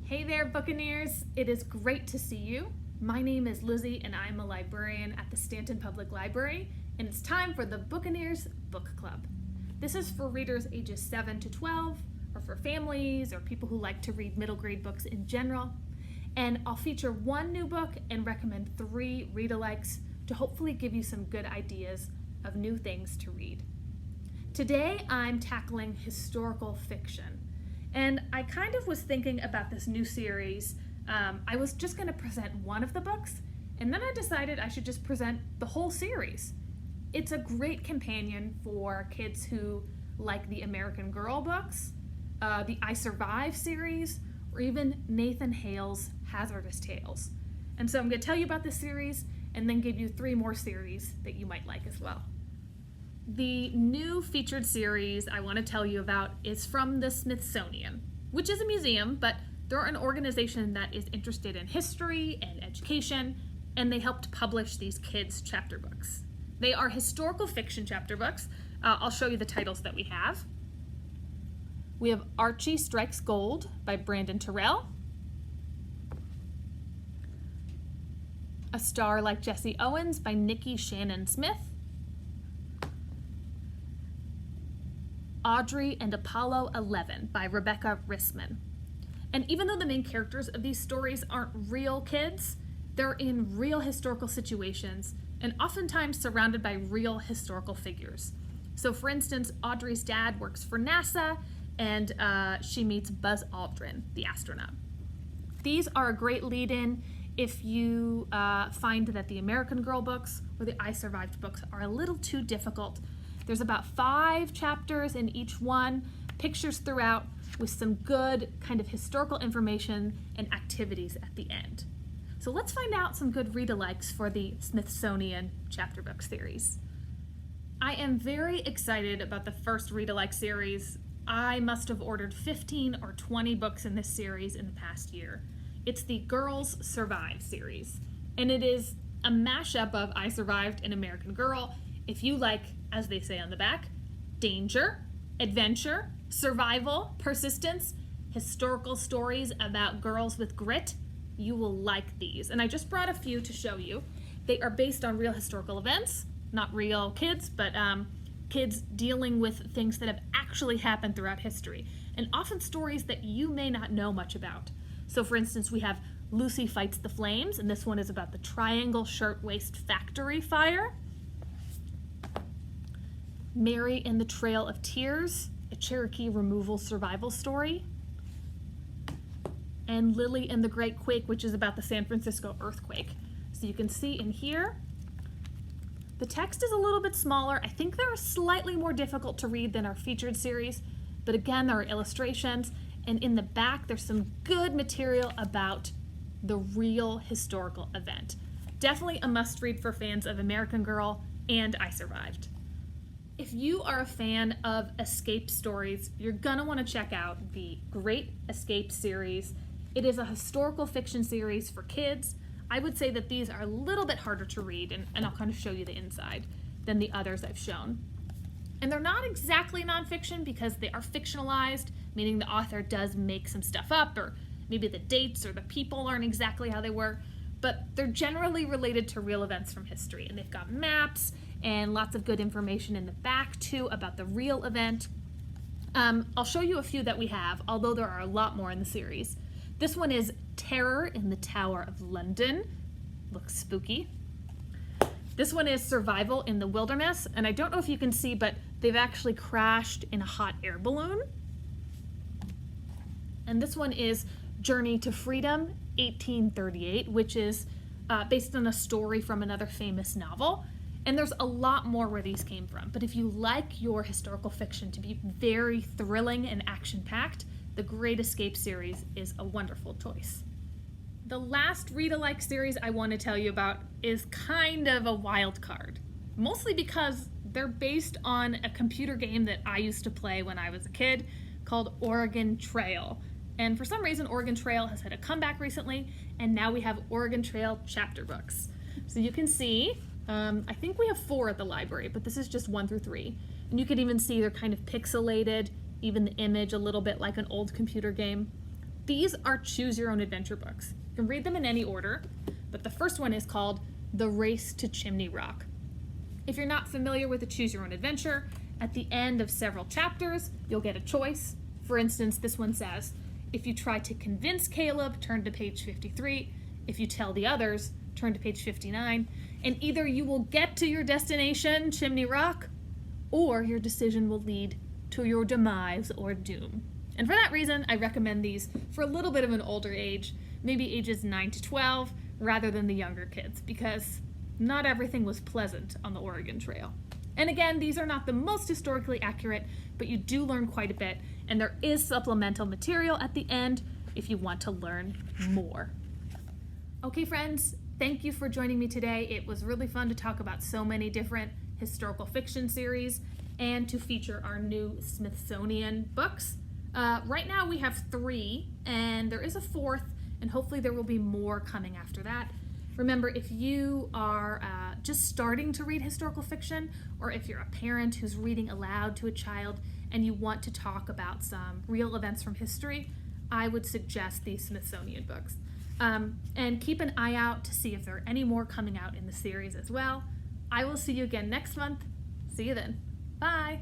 Hey there, Bookaneers! It is great to see you. My name is Lizzie and I'm a librarian at the Stanton Public Library, and it's time for the Bookaneers Book Club. This is for readers ages 7 to 12, or for families or people who like to read middle grade books in general. And I'll feature one new book and recommend 3 read-alikes to hopefully give you some good ideas of new things to read. Today I'm tackling historical fiction. And I kind of was thinking about this new series. I was just going to present one of the books, and then I decided I should just present the whole series. It's a great companion for kids who like the American Girl books, the I Survive series, or even Nathan Hale's Hazardous Tales. And so I'm going to tell you about this series and then give you 3 more series that you might like as well. The new featured series I want to tell you about is from the Smithsonian, which is a museum, but they're an organization that is interested in history and education, and they helped publish these kids' chapter books. They are historical fiction chapter books. I'll show you the titles that we have. We have Archie Strikes Gold by Brandon Terrell, A Star Like Jesse Owens by Nikki Shannon Smith, Audrey and Apollo 11 by Rebecca Rissman. And even though the main characters of these stories aren't real kids, they're in real historical situations and oftentimes surrounded by real historical figures. So for instance, Audrey's dad works for NASA and she meets Buzz Aldrin, the astronaut. These are a great lead-in if you find that the American Girl books or the I Survived books are a little too difficult. There's about 5 chapters in each one, pictures throughout, with some good kind of historical information and activities at the end. So let's find out some good read-alikes for the Smithsonian chapter book series. I am very excited about the first read-alike series. I must have ordered 15 or 20 books in this series in the past year. It's the Girls Survive series, and it is a mashup of I Survived and American Girl. If you like, as they say on the back, danger, adventure, survival, persistence, historical stories about girls with grit, you will like these. And I just brought a few to show you. They are based on real historical events, not real kids, but kids dealing with things that have actually happened throughout history, and often stories that you may not know much about. So for instance, we have Lucy Fights the Flames, and this one is about the Triangle Shirtwaist Factory fire. Mary and the Trail of Tears, a Cherokee removal survival story. And Lily and the Great Quake, which is about the San Francisco earthquake. So you can see in here, the text is a little bit smaller. I think they're slightly more difficult to read than our featured series, but again, there are illustrations, and in the back, there's some good material about the real historical event. Definitely a must-read for fans of American Girl and I Survived. If you are a fan of escape stories, you're gonna want to check out the Great Escape series. It is a historical fiction series for kids. I would say that these are a little bit harder to read, and I'll kind of show you the inside, than the others I've shown. And they're not exactly nonfiction because they are fictionalized, meaning the author does make some stuff up, or maybe the dates or the people aren't exactly how they were, but they're generally related to real events from history, and they've got maps and lots of good information in the back too about the real event. I'll show you a few that we have, although there are a lot more in the series. This one is Terror in the Tower of London. Looks spooky. This one is Survival in the Wilderness, and I don't know if you can see, but they've actually crashed in a hot air balloon. And this one is Journey to Freedom, 1838, which is based on a story from another famous novel. And there's a lot more where these came from. But if you like your historical fiction to be very thrilling and action-packed, the Great Escape series is a wonderful choice. The last read-alike series I want to tell you about is kind of a wild card, mostly because they're based on a computer game that I used to play when I was a kid called Oregon Trail. And for some reason, Oregon Trail has had a comeback recently, and now we have Oregon Trail chapter books. So you can see, I think we have 4 at the library, but this is just 1 through 3. And you can even see they're kind of pixelated, even the image a little bit like an old computer game. These are choose your own adventure books. You can read them in any order, but the first one is called The Race to Chimney Rock. If you're not familiar with a choose your own adventure, at the end of several chapters, you'll get a choice. For instance, this one says, if you try to convince Caleb, turn to page 53. If you tell the others, turn to page 59. And either you will get to your destination, Chimney Rock, or your decision will lead to your demise or doom. And for that reason, I recommend these for a little bit of an older age, maybe ages 9 to 12, rather than the younger kids, because not everything was pleasant on the Oregon Trail. And again, these are not the most historically accurate, but you do learn quite a bit, and there is supplemental material at the end if you want to learn more. Okay, friends, thank you for joining me today. It was really fun to talk about so many different historical fiction series and to feature our new Smithsonian books. Right now we have 3, and there is a 4th, and hopefully there will be more coming after that. Remember, if you are just starting to read historical fiction, or if you're a parent who's reading aloud to a child and you want to talk about some real events from history, I would suggest these Smithsonian books. And keep an eye out to see if there are any more coming out in the series as well. I will see you again next month. See you then. Bye.